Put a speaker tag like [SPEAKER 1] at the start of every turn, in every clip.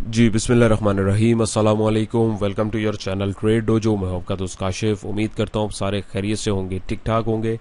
[SPEAKER 1] जी बिस्मिल्लाहिर्रहमानिर्रहीम अस्सलाम वालेकुम। Welcome to your channel Trade Dojo. मैं हूं आपका दोस्त काशिफ। उम्मीद करता हूं आप सारे खैरियत से होंगे, ठीक ठाक होंगे।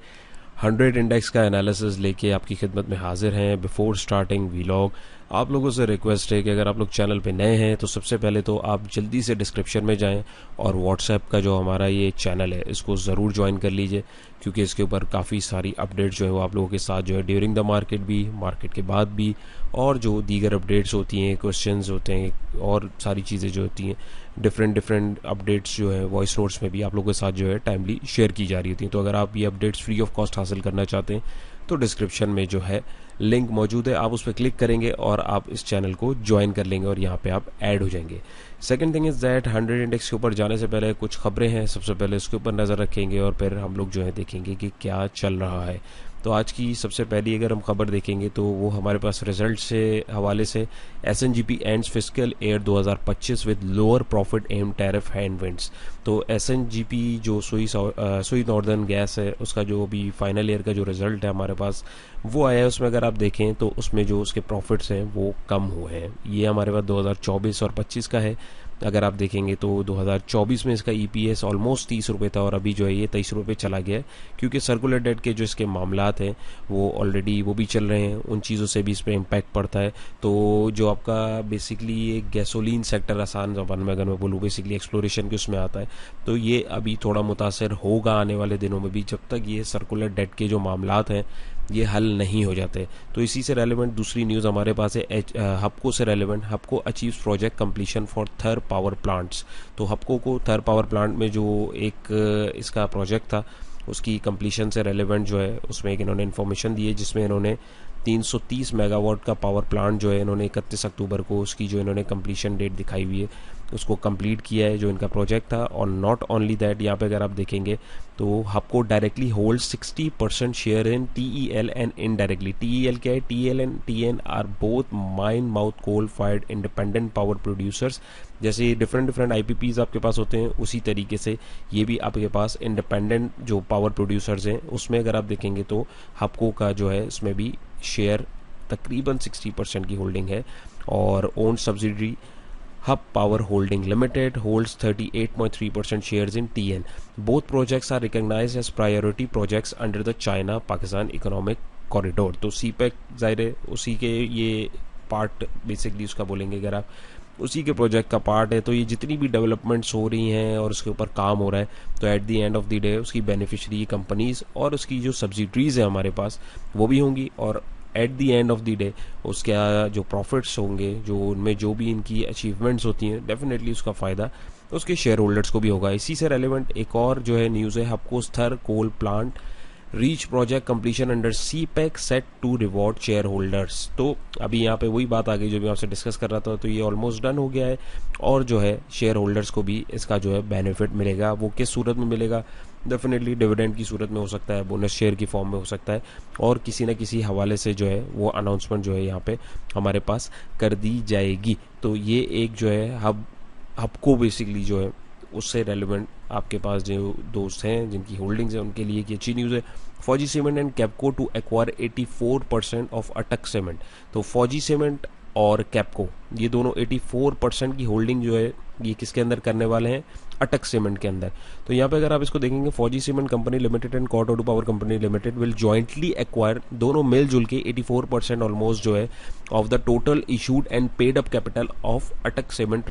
[SPEAKER 1] 100 इंडेक्स का एनालिसिस लेके आपकी खिदमत में हाजिर हैं। बिफोर स्टार्टिंग वीलॉग, आप लोगों से रिक्वेस्ट है कि अगर आप लोग चैनल पे नए हैं तो सबसे पहले तो आप जल्दी से डिस्क्रिप्शन में जाएं और व्हाट्सएप का जो हमारा ये चैनल है इसको ज़रूर ज्वाइन कर लीजिए, क्योंकि इसके ऊपर काफ़ी सारी अपडेट्स जो है वो आप लोगों के साथ जो है ड्यूरिंग द मार्केट भी, मार्केट के बाद भी, और जो दीगर अपडेट्स होती हैं, क्वेश्चंस होते हैं और सारी चीज़ें जो होती हैं, डिफरेंट डिफरेंट अपडेट्स जो है वॉइस नोट्स में भी आप लोगों के साथ जो है टाइमली शेयर की जा रही होती हैं। तो अगर आप ये अपडेट्स फ्री ऑफ कॉस्ट हासिल करना चाहते हैं तो डिस्क्रिप्शन में जो है लिंक मौजूद है, आप उस पर क्लिक करेंगे और आप इस चैनल को ज्वाइन कर लेंगे और यहाँ पे आप ऐड हो जाएंगे। Second thing is that 100 index के ऊपर जाने से पहले कुछ खबरें हैं, सबसे पहले उसके ऊपर नज़र रखेंगे और फिर हम लोग जो है देखेंगे कि क्या चल रहा है। तो आज की सबसे पहली अगर हम खबर देखेंगे तो वो हमारे पास रिजल्ट से हवाले से SNGP ends fiscal year 2025 with lower profit amid tariff headwinds. तो SNGP जो सुई नॉर्दर्न गैस है उसका जो अभी फाइनल ईयर का जो रिजल्ट है हमारे पास वो आया है, उसमें अगर आप देखें तो उसमें जो उसके प्रॉफिट्स हैं वो कम हुए हैं। ये हमारे पास 2024 और 25 का है। अगर आप देखेंगे तो 2024 में इसका EPS ऑलमोस्ट 30 रुपये था और अभी जो है ये 23 रुपये चला गया है, क्योंकि सर्कुलर डेट के जो इसके मामलात हैं वो ऑलरेडी वो भी चल रहे हैं, उन चीज़ों से भी इस पर इम्पैक्ट पड़ता है। तो जो आपका बेसिकली ये गैसोलीन सेक्टर, आसान ज़बान में अगर मैं बोलूँ, बेसिकली एक्सप्लोरेशन के उसमें आता है, तो ये अभी थोड़ा मुतासर होगा आने वाले दिनों में भी, जब तक ये सर्कुलर डेट के जो मामलात हैं ये हल नहीं हो जाते। तो इसी से रेलिवेंट दूसरी न्यूज़ हमारे पास है हपको से relevant. Hubco achieves project completion for Thar power plants. तो हपको को थर पावर प्लांट में जो एक इसका प्रोजेक्ट था उसकी कंप्लीशन से रेलिवेंट जो है उसमें एक इन्होंने इन्फॉर्मेशन दी है, जिसमें इन्होंने 330 मेगावाट का पावर प्लांट जो है इन्होंने 31 अक्टूबर को उसकी जो इन्होंने कंप्लीशन डेट दिखाई हुई है उसको कंप्लीट किया है जो इनका प्रोजेक्ट था। और नॉट ओनली दैट, यहाँ पे अगर आप देखेंगे तो Hubco directly hold 60% share in TEL and indirectly. TEL क्या है? TEL and TN are both mine mouth coal fired independent power producers. जैसे डिफरेंट डिफरेंट IPPs आपके पास होते हैं, उसी तरीके से ये भी आपके पास इंडिपेंडेंट जो पावर प्रोड्यूसर्स हैं उसमें अगर आप देखेंगे तो हपको का जो है इसमें भी शेयर तकरीबन 60% की होल्डिंग है। और own subsidiary Hub Power Holding Limited holds 38.3% shares in TN. Both projects are recognized as priority projects under the China-Pakistan Economic Corridor. तो CPEC ज़ाहिर है उसी के ये पार्ट बेसिकली उसका बोलेंगे, अगर आप उसी के प्रोजेक्ट का पार्ट है, तो ये जितनी भी डेवलपमेंट्स हो रही हैं और उसके ऊपर काम हो रहा है तो at the end of the day उसकी बेनिफिशरी कंपनीज और उसकी जो सब्सिडरीज है हमारे पास वो भी होंगी, और eight the end of the day उसके जो प्रॉफिट्स होंगे, जो उनमें जो भी इनकी अचीवमेंट्स होती हैं, डेफिनेटली उसका फ़ायदा उसके शेयर होल्डर्स को भी होगा। इसी से रेलिवेंट एक और जो है न्यूज़ है, Hubco Thar coal plant reach project completion under CPEC set to reward shareholders. तो अभी यहाँ पे वही बात आ गई जो मैं आपसे डिस्कस कर रहा था, तो ये ऑलमोस्ट डन हो गया है और जो है शेयर होल्डर्स को भी इसका जो है बेनिफिट मिलेगा। वो किस सूरत में मिलेगा? डेफिनेटली डिविडेंड की सूरत में हो सकता है, बोनस शेयर की फॉर्म में हो सकता है, और किसी न किसी हवाले से जो है वो अनाउंसमेंट जो है यहाँ पे हमारे पास कर दी जाएगी। तो ये एक जो है हबको बेसिकली जो है उससे रेलिवेंट आपके पास जो दोस्त हैं जिनकी होल्डिंग्स हैं उनके लिए की अच्छी न्यूज़ है। Fauji cement and KAPCO to acquire 84% of Attock cement. तो फौजी सीमेंट और कैपको ये दोनों 84% की होल्डिंग जो है ये किसके अंदर करने वाले हैं? अटक सीमेंट के अंदर। तो यहाँ पे अगर आप इसको देखेंगे, Fauji cement company limited and Kot Addu power company limited will jointly acquire, दोनों मिलजुल के 84% ऑलमोस्ट जो है of the total issued and paid up capital of Attock cement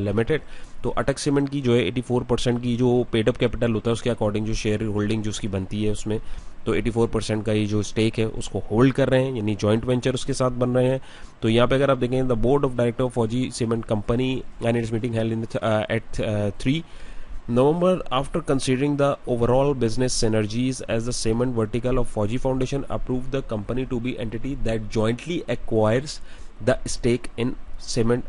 [SPEAKER 1] limited. तो अटक सीमेंट की जो है 84% की जो पेड अप कैपिटल होता है उसके अकॉर्डिंग जो शेयर होल्डिंग जो उसकी बनती है उसमें तो 84% का ये जो स्टेक है उसको होल्ड कर रहे हैं, यानी जॉइंट वेंचर उसके साथ बन रहे हैं। तो यहाँ पे अगर आप देखें, the board of director of Fauji cement company and its meeting held in at 3 November, after considering the overall business synergies as the cement vertical of Fauji Foundation, approved the company to be entity that jointly acquires the stake in cement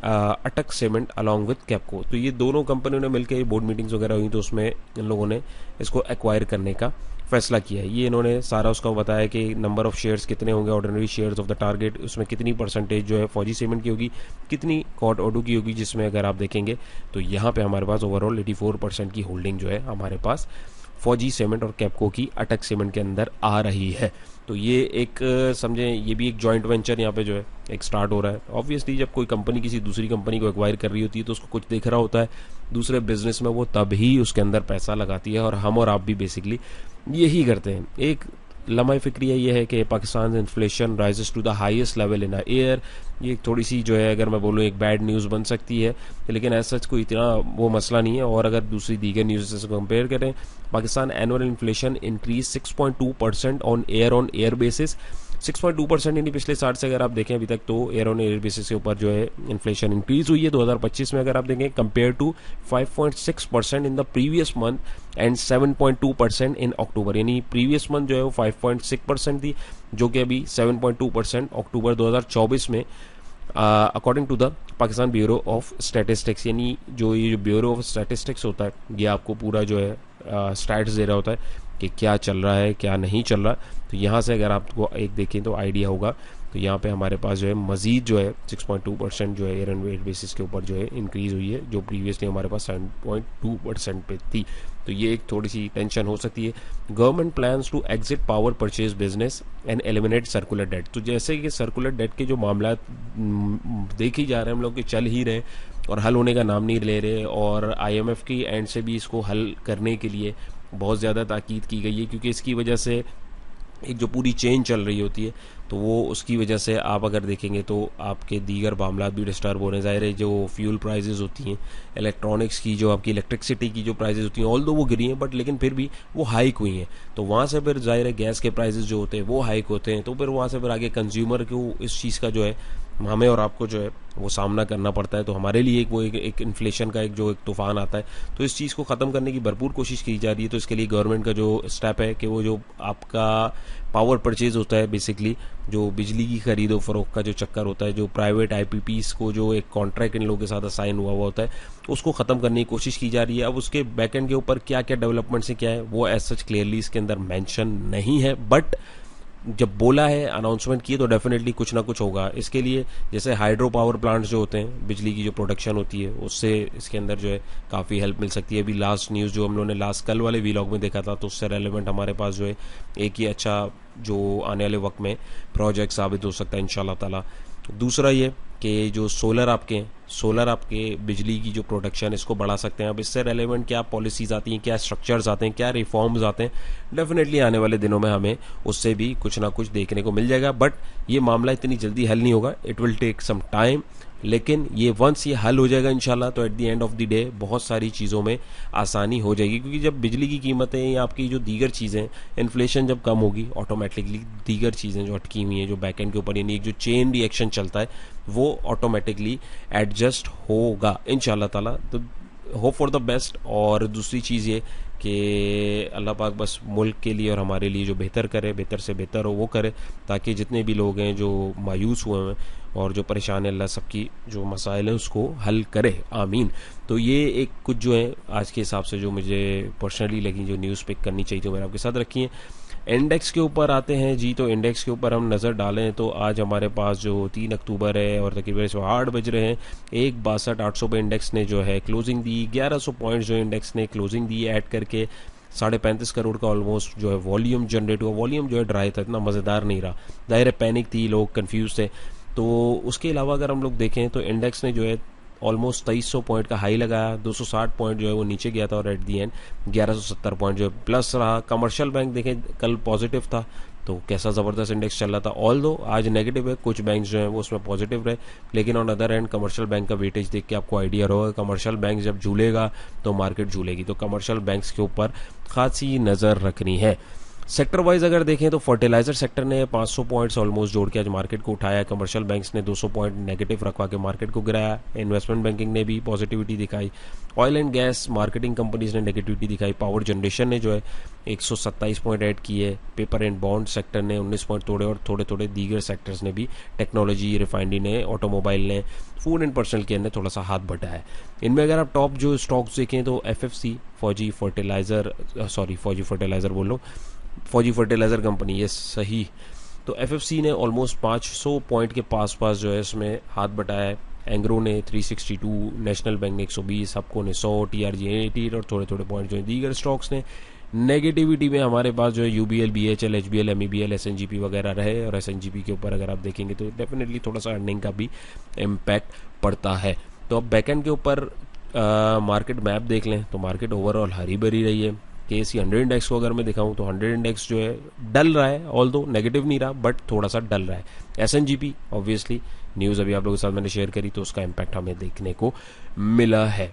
[SPEAKER 1] अटक cement along with Capco. तो ये दोनों कंपनियों ने मिलकर board meetings वगैरह हुई तो उसमें इन लोगों ने इसको एक्वायर करने का फैसला किया है। ये इन्होंने सारा उसका बताया कि नंबर ऑफ शेयर्स कितने होंगे, ordinary shares of the target, उसमें कितनी परसेंटेज जो है फौजी सीमेंट की होगी, कितनी कॉट ऑडो की होगी, जिसमें अगर आप देखेंगे तो यहाँ पे हमारे पास ओवरऑल 84% की होल्डिंग जो है हमारे पास फौजी सीमेंट और कैप्को की अटक सीमेंट के अंदर आ रही है। तो ये एक समझें, ये भी एक जॉइंट वेंचर यहाँ पे जो है एक स्टार्ट हो रहा है। ऑब्वियसली जब कोई कंपनी किसी दूसरी कंपनी को एक्वायर कर रही होती है तो उसको कुछ दिख रहा होता है दूसरे बिजनेस में, वो तभी उसके अंदर पैसा लगाती है, और हम और आप भी बेसिकली यही करते हैं। एक लम्हा फिक्रिया ये है कि Pakistan inflation rises to the highest level in year. ये थोड़ी सी जो है, अगर मैं बोलूँ, एक बैड न्यूज़ बन सकती है, लेकिन ऐसा सच कोई इतना वो मसला नहीं है। और अगर दूसरी दीगर न्यूज़ से कंपेयर करें, Pakistan annual inflation increase 6.2% on air bases. 6.2% यानी पिछले 60 से अगर आप देखें अभी तक, तो एयर ऑन एयर बेसिस के ऊपर जो है इन्फ्लेशन इंक्रीज हुई है 2025 में। अगर आप देखें compare to 5.6% in the previous month and 7.2% in October, यानी प्रीवियस मंथ जो है वो 5.6% थी, जो कि अभी 7.2% अक्टूबर 2024 में according to the Pakistan bureau of statistics. यानी जो ये ब्यूरो ऑफ स्टैटिस्टिक्स होता है, ये आपको पूरा जो है स्टैट्स दे रहा होता है कि क्या चल रहा है क्या नहीं चल रहा। तो यहाँ से अगर आपको एक देखें तो आइडिया होगा। तो यहाँ पे हमारे पास जो है मजीद जो है 6.2% जो है एयर एंड वेट बेसिस के ऊपर जो है इंक्रीज हुई है, जो प्रीवियसली हमारे पास 7.2% पे थी। तो ये एक थोड़ी सी टेंशन हो सकती है। Government plans to exit power purchase business and eliminate circular debt. तो जैसे कि सर्कुलर डेट के जो मामला देख ही जा रहे हैं हम लोग कि चल ही रहे और हल होने का नाम नहीं ले रहे, और IMF की एंड से भी इसको हल करने के लिए बहुत ज़्यादा ताकीद की गई है, क्योंकि इसकी वजह से एक जो पूरी चेन चल रही होती है, तो वो उसकी वजह से आप अगर देखेंगे तो आपके दीगर मामला भी डिस्टर्ब होने ज़ाहिर है। जो फ्यूल प्राइसेस होती हैं, इलेक्ट्रॉनिक्स की जो आपकी इलेक्ट्रिसिटी की जो प्राइसेस होती हैं, ऑल दो वो गिरी हैं बट लेकिन फिर भी वो हाइक हुई हैं। तो वहाँ से फिर ज़ाहिर है गैस के प्राइसेस जो होते हैं वो हाइक होते हैं, तो फिर वहाँ से फिर आगे कंज्यूमर को इस चीज़ का जो है हमें और आपको जो है वो सामना करना पड़ता है। तो हमारे लिए एक इन्फ्लेशन का एक तूफान आता है। तो इस चीज़ को ख़त्म करने की भरपूर कोशिश की जा रही है। तो इसके लिए गवर्नमेंट का जो स्टेप है कि वो जो आपका पावर परचेज होता है, बेसिकली जो बिजली की खरीदो फरोख्त का जो चक्कर होता है, जो प्राइवेट IPPs को जो एक कॉन्ट्रैक्ट इन लोगों के साथ असाइन हुआ होता है, उसको ख़त्म करने की कोशिश की जा रही है। अब उसके बैकएंड के ऊपर क्या क्या डेवलपमेंट्स है, क्या है, वो एज सच क्लियरली इसके अंदर मेंशन नहीं है, बट जब बोला है, अनाउंसमेंट की, तो डेफिनेटली कुछ ना कुछ होगा। इसके लिए जैसे हाइड्रो पावर प्लांट्स जो होते हैं, बिजली की जो प्रोडक्शन होती है, उससे इसके अंदर जो है काफ़ी हेल्प मिल सकती है। अभी लास्ट न्यूज़ जो हम लोगों ने लास्ट कल वाले वीलॉग में देखा था, तो उससे रेलेवेंट हमारे पास जो है एक ही अच्छा जो आने वाले वक्त में प्रोजेक्ट साबित हो सकता है इंशाल्लाह ताला। दूसरा ये कि जो सोलर आपके बिजली की जो प्रोडक्शन, इसको बढ़ा सकते हैं। अब इससे रेलेवेंट क्या पॉलिसीज़ आती हैं, क्या स्ट्रक्चर्स आते हैं, क्या रिफॉर्म्स आते हैं, डेफिनेटली आने वाले दिनों में हमें उससे भी कुछ ना कुछ देखने को मिल जाएगा। बट ये मामला इतनी जल्दी हल नहीं होगा, it will take some time. लेकिन ये वंस ये हल हो जाएगा इंशाल्लाह, तो at the end of the day बहुत सारी चीज़ों में आसानी हो जाएगी। क्योंकि जब बिजली की कीमतें या आपकी जो दीगर चीज़ें, इन्फ्लेशन जब कम होगी, ऑटोमेटिकली दीगर चीज़ें जो अटकी हुई हैं, जो बैकएंड के ऊपर, यानी एक जो चेन रिएक्शन चलता है, वो ऑटोमेटिकली एडजस्ट होगा इंशाल्लाह ताला। तो होप फॉर द बेस्ट। और दूसरी चीज़ ये कि अल्लाह पाक बस मुल्क के लिए और हमारे लिए जो बेहतर करे, बेहतर से बेहतर हो वो करे, ताकि जितने भी लोग हैं जो मायूस हुए हैं और जो परेशान है, अल्लाह सबकी जो मसाइल हैं उसको हल करे, आमीन। तो ये एक कुछ जो है आज के हिसाब से जो मुझे पर्सनली लगी, जो न्यूज़ पिक करनी चाहिए, जो मैंने आपके साथ रखी है। इंडेक्स के ऊपर आते हैं जी। तो इंडेक्स के ऊपर हम नज़र डालें तो आज हमारे पास जो 3 अक्टूबर है और तकरीबन इस 8 बज रहे हैं, 162,800 पे इंडेक्स ने जो है क्लोजिंग दी। 1100 पॉइंट्स जो इंडेक्स ने क्लोजिंग दी, ऐड करके 35.5 करोड़ का ऑलमोस्ट जो है वॉल्यूम जनरेट हुआ। वॉल्यूम जो है ड्राई था, इतना मज़ेदार नहीं रहा, दायरे पैनिक थी, लोग कन्फ्यूज थे। तो उसके अलावा अगर हम लोग देखें तो इंडेक्स ने जो है ऑलमोस्ट 2300 पॉइंट का हाई लगाया, 260 पॉइंट जो है वो नीचे गया था, और एट दी एंड 1170 पॉइंट जो है प्लस रहा। कमर्शियल बैंक देखें कल पॉजिटिव था, तो कैसा ज़बरदस्त इंडेक्स चल रहा था। ऑल दो आज नेगेटिव है, कुछ बैंक्स जो हैं वो उसमें पॉजिटिव रहे, लेकिन on other and commercial bank का वेटेज देख के आपको आइडिया होगा, कमर्शियल बैंक जब झूलेगा तो मार्केट झूलेगी। तो कमर्शियल बैंक्स के ऊपर खासी नज़र रखनी है। सेक्टर वाइज अगर देखें तो फर्टिलाइजर सेक्टर ने 500 पॉइंट्स ऑलमोस्ट जोड़ के आज मार्केट को उठाया। कमर्शियल बैंक्स ने 200 पॉइंट नेगेटिव रखवा के मार्केट को गिराया। इन्वेस्टमेंट बैंकिंग ने भी पॉजिटिविटी दिखाई। Oil and gas marketing companies ने नेगेटिविटी दिखाई। पावर जनरेशन ने जो है 127 पॉइंट ऐड किए। पेपर एंड बॉन्ड सेक्टर ने 19 पॉइंट तोड़े, और थोड़े थोड़े दीगर सेक्टर्स ने भी, टेक्नोलॉजी, रिफाइनरी ने, ऑटोमोबाइल ने, फूड एंड पर्सनल केयर ने थोड़ा सा हाथ बटाया है। इनमें अगर आप टॉप जो स्टॉक्स देखें तो FFC फौजी फर्टिलाइजर कंपनी, ये सही। तो FFC ने ऑलमोस्ट 500 पॉइंट के पास जो है इसमें हाथ बटाया है। एंग्रो ने 362, नेशनल बैंक ने 120, सबको ने 100, TRG 80 और थोड़े थोड़े पॉइंट जो है दीगर स्टॉक्स ने नेगेटिविटी में हमारे पास जो है यूबीएल, बीएचएल, एचबीएल, एमईबीएल, एसएनजीपी वगैरह रहे, और एसएनजीपी के ऊपर अगर आप देखेंगे तो डेफिनेटली थोड़ा सा अर्निंग का भी इम्पैक्ट पड़ता है। तो अब बैकएंड के ऊपर मार्केट मैप देख लें तो मार्केट ओवरऑल हरी भरी रही है। केएससी 100 इंडेक्स को अगर मैं दिखाऊं तो 100 इंडेक्स जो है डल रहा है, ऑल दो नेगेटिव नहीं रहा बट थोड़ा सा डल रहा है। एसएनजीपी ऑब्वियसली न्यूज़ अभी आप लोगों के साथ मैंने शेयर करी तो उसका इम्पैक्ट हमें देखने को मिला है।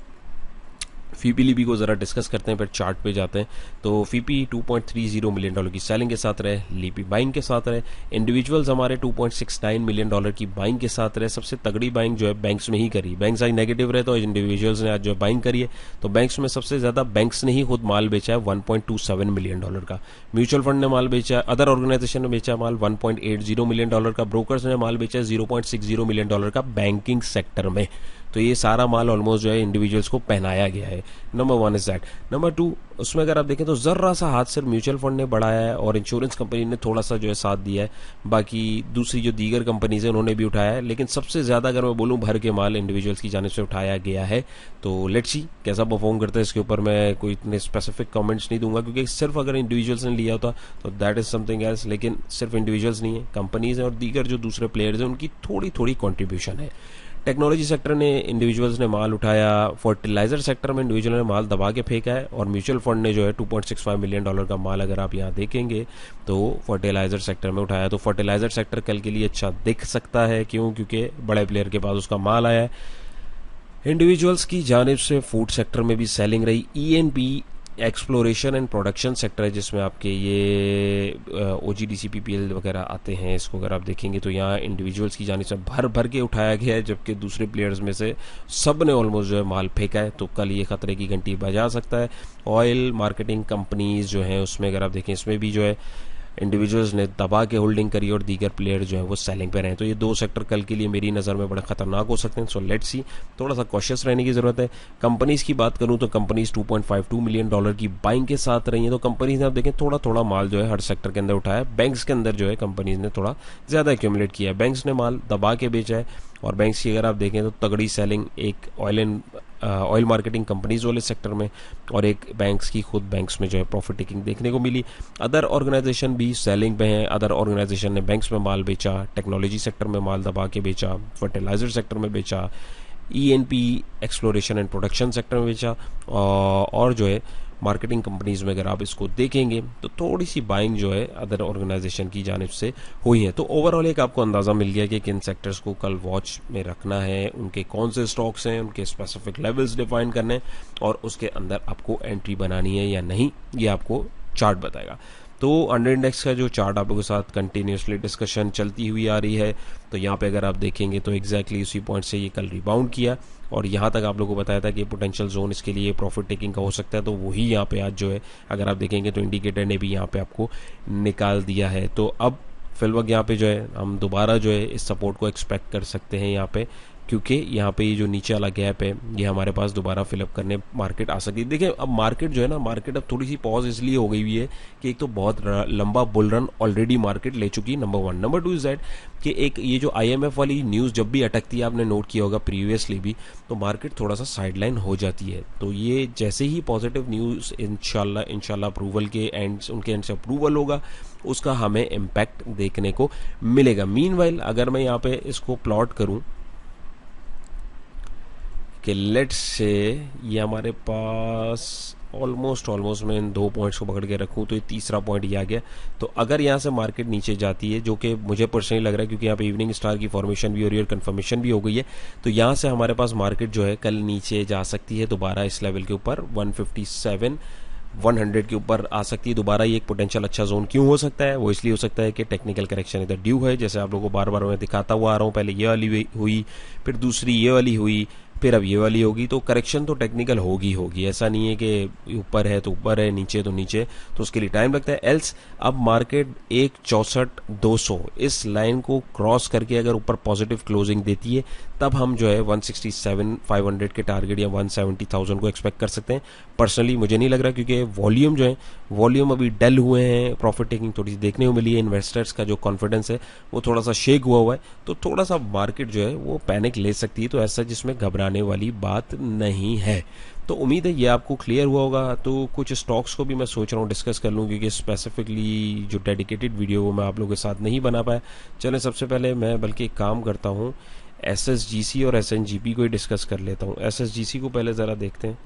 [SPEAKER 1] फीपी लीपी को ज़रा डिस्कस करते हैं, फिर चार्ट पे जाते हैं। तो फीपी $2.30 मिलियन की सेलिंग के साथ रहे, लीपी बाइंग के साथ रहे। इंडिविजुअल्स हमारे $2.69 मिलियन की बाइंग के साथ रहे। सबसे तगड़ी बाइंग जो है बैंक्स में ही करी। बैंक्स आज नेगेटिव रहे तो इंडिविजुअल्स ने आज जो बाइंग करी है, तो बैंक्स में सबसे ज़्यादा बैंक्स ने ही खुद माल बेचा है $1.27 मिलियन का। म्यूचुअल फंड ने माल बेचा, अदर ऑर्गेनाइजेशन ने बेचा माल $1.80 मिलियन का। ब्रोकर्स ने माल बेचा $0.60 मिलियन का बैंकिंग सेक्टर में। तो ये सारा माल ऑलमोस्ट जो है इंडिविजुअल्स को पहनाया गया है। Number 1 is that. नंबर 2, उसमें अगर आप देखें तो जर्रा सा हाथ सिर्फ म्यूचुअल फंड ने बढ़ाया है और इंश्योरेंस कंपनी ने थोड़ा सा जो है साथ दिया है। बाकी दूसरी जो दीगर कंपनीज है उन्होंने भी उठाया है, लेकिन सबसे ज्यादा अगर मैं बोलूं भर के माल इंडिविजुअल्स की जानिब से उठाया गया है। तो लेट्स सी कैसा परफॉर्म करता है। इसके ऊपर मैं कोई इतने स्पेसिफिक कमेंट्स नहीं दूंगा क्योंकि सिर्फ अगर इंडिविजुअल्स ने लिया होता तो दैट इज समथिंग एल्स, लेकिन सिर्फ इंडिविजुअल्स नहीं है, कंपनीज हैं और दीगर जो दूसरे प्लेयर्स हैं उनकी थोड़ी थोड़ी कॉन्ट्रीब्यूशन है। टेक्नोलॉजी सेक्टर ने इंडिविजुअल्स ने माल उठाया, फर्टिलाइजर सेक्टर में इंडिविजुअल ने माल दबा के फेंका है, और म्यूचुअल फंड ने जो है $2.65 मिलियन का माल अगर आप यहाँ देखेंगे तो फर्टिलाइजर सेक्टर में उठाया। तो फर्टिलाइजर सेक्टर कल के लिए अच्छा दिख सकता है। क्यों? क्योंकि बड़े प्लेयर के पास उसका माल आया है। इंडिविजुअल्स की जानिब से फूड सेक्टर में भी सेलिंग रही। ENP exploration and production sector है जिसमें आपके ये ओजीडीसी पीपीएल वगैरह आते हैं। इसको अगर आप देखेंगे तो यहाँ इंडिविजुअल्स की जानिब से भर भर के उठाया गया है, जबकि दूसरे प्लेयर्स में से सब ने ऑलमोस्ट जो है माल फेंका है। तो कल ये खतरे की घंटी बजा सकता है। ऑयल मार्केटिंग कंपनीज जो हैं उसमें अगर आप देखें इसमें भी जो है इंडिविजुअल्स ने दबा के होल्डिंग करी और दीगर प्लेयर जो है वो सेलिंग पे रहे। तो ये दो सेक्टर कल के लिए मेरी नज़र में बड़ा खतरनाक हो सकते हैं। सो लेट्स सी, थोड़ा सा कॉशियस रहने की जरूरत है। कंपनीज की बात करूं तो कंपनीज $2.52 मिलियन की बाइंग के साथ रही है। तो कंपनीज ने आप देखें थोड़ा थोड़ा माल जो है हर सेक्टर के अंदर उठाया। बैंक्स के अंदर जो है कंपनीज ने थोड़ा ज्यादा एक्यूमुलेट किया है। बैंक्स ने माल दबा के बेचा है, और बैंक्स की अगर आप देखें तो तगड़ी सेलिंग एक ऑयल मार्केटिंग कंपनीज वाले सेक्टर में, और एक बैंक्स की खुद बैंक्स में जो है प्रॉफिट टेकिंग देखने को मिली। अदर ऑर्गेनाइजेशन भी सेलिंग पे हैं। अदर ऑर्गेनाइजेशन ने बैंक्स में माल बेचा, टेक्नोलॉजी सेक्टर में माल दबा के बेचा, फर्टिलाइजर सेक्टर में बेचा, ENP exploration and production sector में बेचा, और जो है मार्केटिंग कंपनीज में अगर आप इसको देखेंगे तो थोड़ी सी बाइंग जो है अदर ऑर्गेनाइजेशन की जानिब से हुई है। तो ओवरऑल एक आपको अंदाजा मिल गया कि किन सेक्टर्स को कल वॉच में रखना है, उनके कौन से स्टॉक्स हैं, उनके स्पेसिफिक लेवल्स डिफाइन करने हैं, और उसके अंदर आपको एंट्री बनानी है या नहीं ये आपको चार्ट बताएगा। तो 100 इंडेक्स का जो चार्ट आप लोगों के साथ कंटिन्यूसली डिस्कशन चलती हुई आ रही है, तो यहाँ पे अगर आप देखेंगे तो एग्जैक्टली उसी पॉइंट से ये कल रिबाउंड किया, और यहाँ तक आप लोगों को बताया था कि पोटेंशियल जोन इसके लिए प्रॉफिट टेकिंग का हो सकता है। तो वही यहाँ पे आज जो है अगर आप देखेंगे तो इंडिकेटर ने भी यहाँ पे आपको निकाल दिया है। तो अब फिलहाल यहाँ पे जो है हम दोबारा जो है इस सपोर्ट को एक्सपेक्ट कर सकते हैं यहाँ पे, क्योंकि यहाँ पे ये जो नीचे वाला गैप है ये हमारे पास दोबारा फिलअप करने मार्केट आ सकती है। देखिए अब मार्केट जो है ना, मार्केट अब थोड़ी सी पॉज इसलिए हो गई हुई है कि एक तो बहुत लंबा बुल रन ऑलरेडी मार्केट ले चुकी है, नंबर 1। नंबर 2 इज दैट कि एक ये जो IMF वाली न्यूज़ जब भी अटकती है, आपने नोट किया होगा प्रीवियसली भी, तो मार्केट थोड़ा सा साइडलाइन हो जाती है। तो ये जैसे ही पॉजिटिव न्यूज़ इंशाल्लाह अप्रूवल के एंड उनके एंड से अप्रूवल होगा, उसका हमें इम्पैक्ट देखने को मिलेगा। मीनवाइल अगर मैं यहाँ पे इसको प्लॉट करूँ कि लेट्स से ये हमारे पास ऑलमोस्ट मैं इन 2 पॉइंट्स को पकड़ के रखूं तो ये तीसरा पॉइंट ये आ गया। तो अगर यहाँ से मार्केट नीचे जाती है, जो कि मुझे पर्सनली लग रहा है क्योंकि यहाँ पे इवनिंग स्टार की फॉर्मेशन भी हो रही है और कंफर्मेशन भी हो गई है, तो यहाँ से हमारे पास मार्केट जो है कल नीचे जा सकती है दोबारा इस लेवल के ऊपर 157-100 के ऊपर आ सकती है दोबारा। ये एक पोटेंशियल अच्छा जोन क्यों हो सकता है? वो इसलिए हो सकता है कि टेक्निकल करेक्शन इधर ड्यू है, जैसे आप लोगों को बार बार मैं दिखाता हुआ आ रहा हूँ। पहले ये वाली हुई, फिर दूसरी ये वाली हुई, फिर अब ये वाली होगी। तो करेक्शन तो टेक्निकल होगी, ऐसा नहीं है कि ऊपर है तो ऊपर है, नीचे तो नीचे, तो उसके लिए टाइम लगता है। एल्स अब मार्केट 164,200 इस लाइन को क्रॉस करके अगर ऊपर पॉजिटिव क्लोजिंग देती है, तब हम जो है 167,500 के टारगेट या 170,000 को एक्सपेक्ट कर सकते हैं। पर्सनली मुझे नहीं लग रहा, क्योंकि वॉल्यूम अभी डल हुए हैं, प्रॉफिट टेकिंग थोड़ी सी देखने को मिली है, इन्वेस्टर्स का जो कॉन्फिडेंस है वो थोड़ा सा शेक हुआ है, तो थोड़ा सा मार्केट जो है वो पैनिक ले सकती है। तो ऐसा जिसमें घबराने वाली बात नहीं है। तो उम्मीद है ये आपको क्लियर हुआ होगा। तो कुछ स्टॉक्स को भी मैं सोच रहा हूँ डिस्कस कर लूँ, क्योंकि स्पेसिफिकली जो डेडिकेटेड वीडियो वो मैं आप लोगों के साथ नहीं बना पाया। चलें सबसे पहले मैं बल्कि एक काम करता हूँ, SSGC और SNGP को ही डिस्कस कर लेता हूँ। SSGC को पहले ज़रा देखते हैं।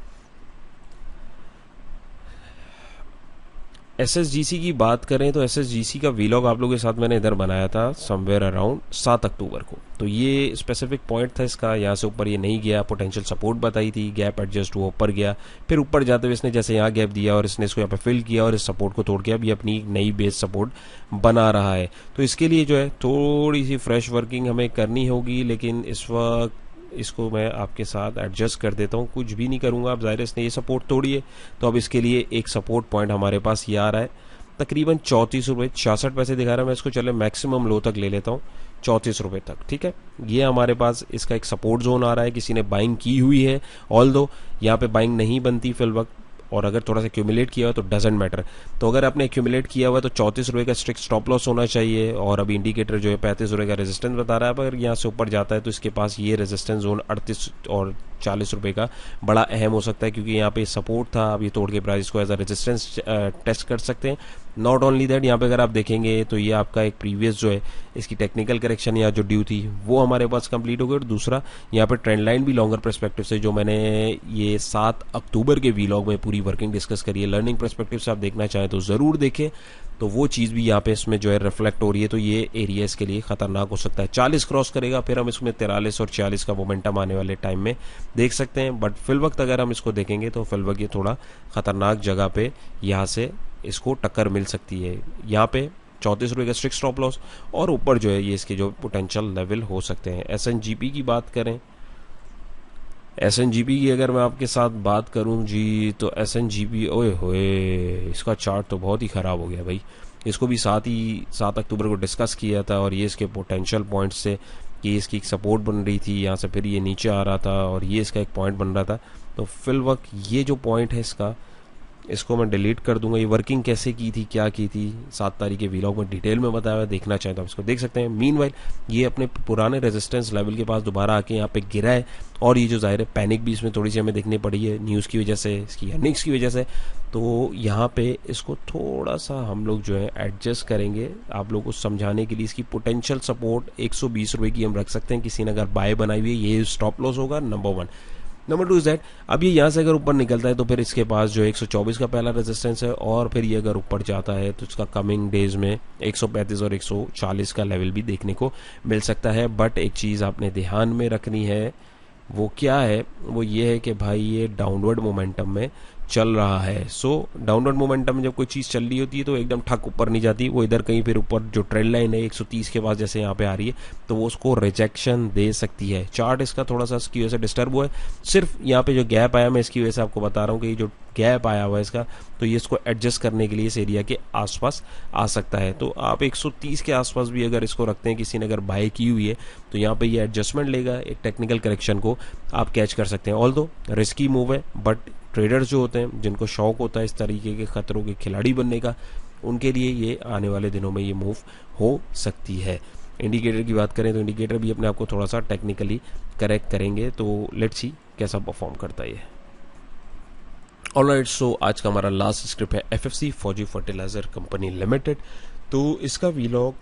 [SPEAKER 1] SSGC की बात करें तो SSGC का वीलॉग आप लोगों के साथ मैंने इधर बनाया था समवेयर अराउंड 7 अक्टूबर को। तो ये स्पेसिफिक पॉइंट था इसका, यहाँ से ऊपर ये नहीं गया, पोटेंशियल सपोर्ट बताई थी, गैप एडजस्ट हुआ, ऊपर गया, फिर ऊपर जाते हुए इसने जैसे यहाँ गैप दिया और इसने इसको यहाँ पे फिल किया और इस सपोर्ट को तोड़ के अब ये अपनी नई बेस सपोर्ट बना रहा है। तो इसके लिए जो है थोड़ी सी फ्रेश वर्किंग हमें करनी होगी, लेकिन इस वक्त इसको मैं आपके साथ एडजस्ट कर देता हूँ, कुछ भी नहीं करूँगा। अब ज़ाहिर इसने ये सपोर्ट तोड़ी है, तो अब इसके लिए एक सपोर्ट पॉइंट हमारे पास ये आ रहा है, तकरीबन 34 रुपये 66 पैसे दिखा रहा है। मैं इसको चले मैक्सिमम लो तक ले लेता हूँ, 34 रुपये तक, ठीक है। ये हमारे पास इसका एक सपोर्ट जोन आ रहा है, किसी ने बाइंग की हुई है, ऑल दो यहाँ पे बाइंग नहीं बनती फिल वक्त, और अगर थोड़ा सा एक्यूमुलेट किया हुआ तो डजेंट मैटर। तो अगर आपने एक्यूमुलेट किया हुआ है तो 34 रुपये का स्ट्रिक्ट स्टॉप लॉस होना चाहिए, और अभी इंडिकेटर जो है 35 रुपये का रेजिस्टेंस बता रहा है। अगर यहाँ से ऊपर जाता है तो इसके पास ये रेजिस्टेंस जोन 38 और 40 रुपये का बड़ा अहम हो सकता है, क्योंकि यहाँ पे सपोर्ट था, अब ये तोड़ के प्राइस को एज अ रेजिस्टेंस टेस्ट कर सकते हैं। नॉट ओनली दैट, यहाँ पे अगर आप देखेंगे तो ये आपका एक प्रीवियस जो है इसकी टेक्निकल करेक्शन या जो ड्यू थी वो हमारे पास कंप्लीट हो गई। और दूसरा यहाँ पे ट्रेंड लाइन भी लॉन्गर पर्सपेक्टिव से, जो मैंने ये 7 अक्टूबर के वीलॉग में पूरी वर्किंग डिस्कस करी है, लर्निंग पर्सपेक्टिव से आप देखना चाहें तो ज़रूर देखें। तो वो चीज़ भी यहाँ पे इसमें जो है रिफ्लेक्ट हो रही है। तो ये एरिया इसके लिए खतरनाक हो सकता है, 40 क्रॉस करेगा, फिर हम इसमें 43 और 40 का मोमेंटम आने वाले टाइम में देख सकते हैं। बट फिल वक्त अगर हम इसको देखेंगे तो फिल वक्त ये थोड़ा खतरनाक जगह पे यहाँ से इसको टक्कर मिल सकती है। यहाँ पे 34 रुपये का स्ट्रिक्ट स्टॉप लॉस, और ऊपर जो है ये इसके जो पोटेंशियल लेवल हो सकते हैं। SNGP की बात करें, SNGP की अगर मैं आपके साथ बात करूं जी, तो SNGP ओए होए इसका चार्ट तो बहुत ही ख़राब हो गया भाई। इसको भी 7 अक्टूबर को डिस्कस किया था, और ये इसके पोटेंशियल पॉइंट्स से कि इसकी एक सपोर्ट बन रही थी, यहाँ से फिर ये नीचे आ रहा था और ये इसका एक पॉइंट बन रहा था। तो फिल वक्त ये जो पॉइंट है इसको मैं डिलीट कर दूंगा। ये वर्किंग कैसे की थी, क्या की थी, 7 तारीख के वीलॉग में डिटेल में बताया हुआ, देखना चाहें तो आप इसको देख सकते हैं। मीनवाइल ये अपने पुराने रेजिस्टेंस लेवल के पास दोबारा आके यहाँ पे गिरा है, और ये जो जाहिर है पैनिक भी इसमें थोड़ी सी हमें देखनी पड़ी है न्यूज़ की वजह से, इसकी अर्निंग्स की वजह से। तो यहाँ पे इसको थोड़ा सा हम लोग जो है एडजस्ट करेंगे आप लोगों को समझाने के लिए। इसकी पोटेंशियल सपोर्ट 120 रुपये की हम रख सकते हैं, किसी ने अगर बाय बनाई हुई है ये स्टॉप लॉस होगा, नंबर 1। नंबर 2 इज दैट अब ये यहाँ से अगर ऊपर निकलता है तो फिर इसके पास जो 124 का पहला रेजिस्टेंस है, और फिर ये अगर ऊपर जाता है तो इसका कमिंग डेज में 135 और 140 का लेवल भी देखने को मिल सकता है। बट एक चीज़ आपने ध्यान में रखनी है, वो क्या है, वो ये है कि भाई ये डाउनवर्ड मोमेंटम में चल रहा है। सो डाउनवर्ड मोमेंटम में जब कोई चीज़ चल रही होती है तो एकदम ठक ऊपर नहीं जाती, वो इधर कहीं फिर ऊपर जो ट्रेंड लाइन है 130 के पास जैसे यहाँ पे आ रही है तो वो उसको रिजेक्शन दे सकती है। चार्ट इसका थोड़ा सा इसकी वजह से डिस्टर्ब हुआ है, सिर्फ यहाँ पे जो गैप आया मैं इसकी वजह से आपको बता रहा हूँ कि ये जो गैप आया हुआ है इसका, तो ये इसको एडजस्ट करने के लिए इस एरिया के आसपास आ सकता है। तो आप 130 के आसपास भी अगर इसको रखते हैं, किसी ने अगर बाय की हुई है तो यहाँ पे ये एडजस्टमेंट लेगा, एक टेक्निकल करेक्शन को आप कैच कर सकते हैं। ऑल्दो रिस्की मूव है, बट ट्रेडर्स जो होते हैं जिनको शौक होता है इस तरीके के खतरों के खिलाड़ी बनने का, उनके लिए ये आने वाले दिनों में ये मूव हो सकती है। इंडिकेटर की बात करें तो इंडिकेटर भी अपने आप को थोड़ा सा टेक्निकली करेक्ट करेंगे, तो लेट्स सी कैसा परफॉर्म करता है ये। ऑलराइट, सो आज का हमारा लास्ट स्क्रिप्ट है FFC फौजी फर्टिलाइजर कंपनी लिमिटेड। तो इसका वीलॉग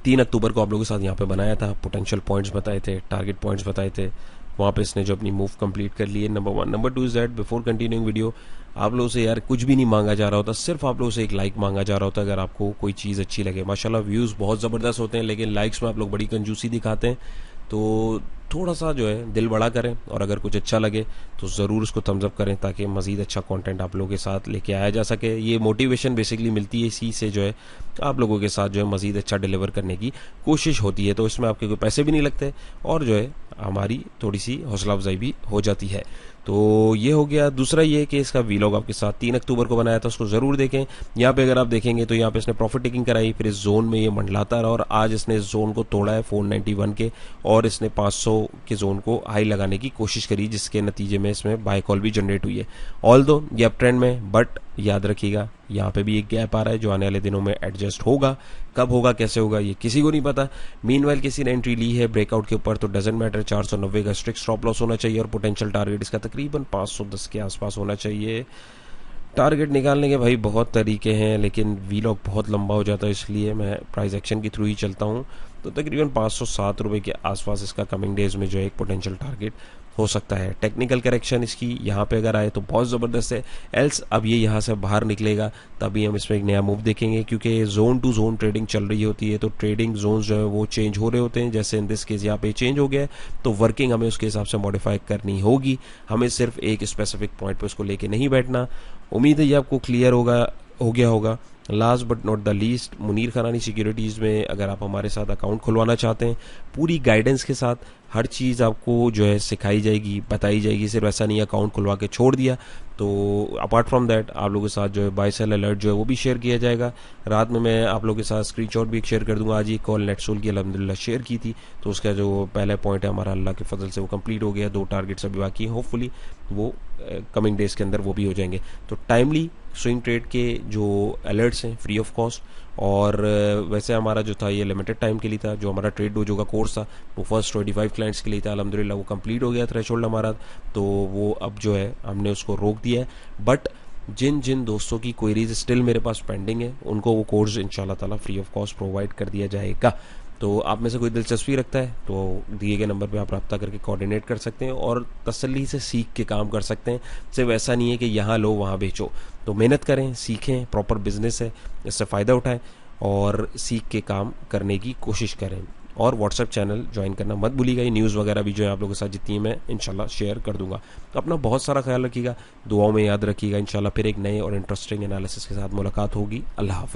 [SPEAKER 1] 3 अक्टूबर को आप लोगों के साथ यहाँ पे बनाया था, पोटेंशियल पॉइंट्स बताए थे, टारगेट पॉइंट्स बताए थे, वहाँ पे इसने जो अपनी मूव कंप्लीट कर ली है, number 1। Number 2 is that before continuing video आप लोगों से यार कुछ भी नहीं मांगा जा रहा होता, सिर्फ आप लोगों से एक लाइक मांगा जा रहा होता अगर आपको कोई चीज़ अच्छी लगे। माशाल्लाह व्यूज़ बहुत ज़बरदस्त होते हैं, लेकिन लाइक्स में आप लोग बड़ी कंजूसी दिखाते हैं, तो थोड़ा सा जो है दिल बड़ा करें, और अगर कुछ अच्छा लगे तो ज़रूर उसको थम्स अप करें ताकि मज़ीद अच्छा कंटेंट आप लोगों के साथ लेके आया जा सके। ये मोटिवेशन बेसिकली मिलती है, इसी से जो है आप लोगों के साथ जो है मज़ीद अच्छा डिलीवर करने की कोशिश होती है। तो इसमें आपके कोई पैसे भी नहीं लगते, और जो है हमारी थोड़ी सी हौसला अफजाई भी हो जाती है। तो ये हो गया। दूसरा ये कि इसका वीलॉग आपके साथ 3 अक्टूबर को बनाया था, उसको ज़रूर देखें। यहाँ पे अगर आप देखेंगे तो यहाँ पे इसने प्रॉफिट टेकिंग कराई, फिर इस जोन में ये मंडलाता रहा, और आज इसने इस जोन को तोड़ा है 491 के, और इसने 500 के जोन को हाई लगाने की कोशिश करी, जिसके नतीजे में इसमें बाय कॉल भी जनरेट हुई है। ऑल्दो ये अप ट्रेंड में, बट याद रखिएगा यहाँ पे भी एक गैप आ रहा है जो आने वाले दिनों में एडजस्ट होगा। कब होगा कैसे होगा ये किसी को नहीं पता। मीनवाइल किसी ने एंट्री ली है ब्रेकआउट के ऊपर तो डजेंट मैटर, 490 का स्ट्रिक्ट स्टॉप लॉस होना चाहिए और पोटेंशियल टारगेट इसका तकरीबन 510 के आसपास होना चाहिए। टारगेट निकालने के भाई बहुत तरीके हैं, लेकिन वीलॉग बहुत लंबा हो जाता है, इसलिए मैं प्राइस एक्शन के थ्रू ही चलता हूँ। तो तकरीबन 507 रुपये के आसपास इसका कमिंग डेज में जो है एक पोटेंशियल टारगेट हो सकता है। टेक्निकल करेक्शन इसकी यहाँ पे अगर आए तो बहुत ज़बरदस्त है, एल्स अब ये यहाँ से बाहर निकलेगा तभी हम इसमें एक नया मूव देखेंगे, क्योंकि जोन टू जोन ट्रेडिंग चल रही होती है तो ट्रेडिंग जोन जो है वो चेंज हो रहे होते हैं। जैसे इन दिस केस यहाँ पे चेंज हो गया है तो वर्किंग हमें उसके हिसाब से मॉडिफाई करनी होगी, हमें सिर्फ एक स्पेसिफिक पॉइंट पर उसको लेके नहीं बैठना। उम्मीद है ये आपको क्लियर हो गया होगा। Last but not the least, Munir Kharani securities में अगर आप हमारे साथ अकाउंट खुलवाना चाहते हैं पूरी गाइडेंस के साथ, हर चीज़ आपको जो है सिखाई जाएगी, बताई जाएगी। सिर्फ ऐसा नहीं अकाउंट खुलवा के छोड़ दिया। तो अपार्ट फ्रॉम दैट आप लोगों के साथ जो है बाय सेल अलर्ट जो है वो भी शेयर किया जाएगा। रात में मैं आप लोगों के साथ स्क्रीनशॉट भी शेयर कर दूंगा। आज ही कॉल नेटसोल की अल्हम्दुलिल्लाह शेयर की थी, तो उसका जो पहला पॉइंट है हमारा अल्लाह के फजल से वो कंप्लीट हो गया। 2 टारगेट्स अभी बाकी हैं, होपफुली वो कमिंग डेज के अंदर वो भी हो जाएंगे। तो टाइमली स्विंग ट्रेड के जो अलर्ट्स हैं फ्री ऑफ कॉस्ट, और वैसे हमारा जो था ये लिमिटेड टाइम के लिए था। जो हमारा ट्रेड डोजो का कोर्स था वो फर्स्ट 25 क्लाइंट्स के लिए था, अल्हम्दुलिल्लाह वो कंप्लीट हो गया थ्रेशोल्ड हमारा, तो वो अब जो है हमने उसको रोक दिया है। बट जिन जिन दोस्तों की क्वेरीज स्टिल मेरे पास पेंडिंग है उनको वो कोर्स इंशाल्लाह ताला फ्री ऑफ कॉस्ट प्रोवाइड कर दिया जाएगा। तो आप में से कोई दिलचस्पी रखता है तो दिए गए नंबर पे आप रब्ता करके कोऑर्डिनेट कर सकते हैं और तसल्ली से सीख के काम कर सकते हैं। सिर्फ ऐसा नहीं है कि यहाँ लो वहाँ बेचो। तो मेहनत करें, सीखें, प्रॉपर बिजनेस है, इससे फ़ायदा उठाएं और सीख के काम करने की कोशिश करें। और व्हाट्सएप चैनल ज्वाइन करना मत भूलिएगा। ये न्यूज़ वगैरह भी जो है आप लोगों के साथ जितनी मैं इंशाल्लाह शेयर कर दूंगा। तो अपना बहुत सारा ख्याल रखिएगा, दुआओं में याद रखिएगा। इंशाल्लाह फिर एक नए और इंटरेस्टिंग एनालिसिस के साथ मुलाकात होगी। अल्लाह हाफ़िज़।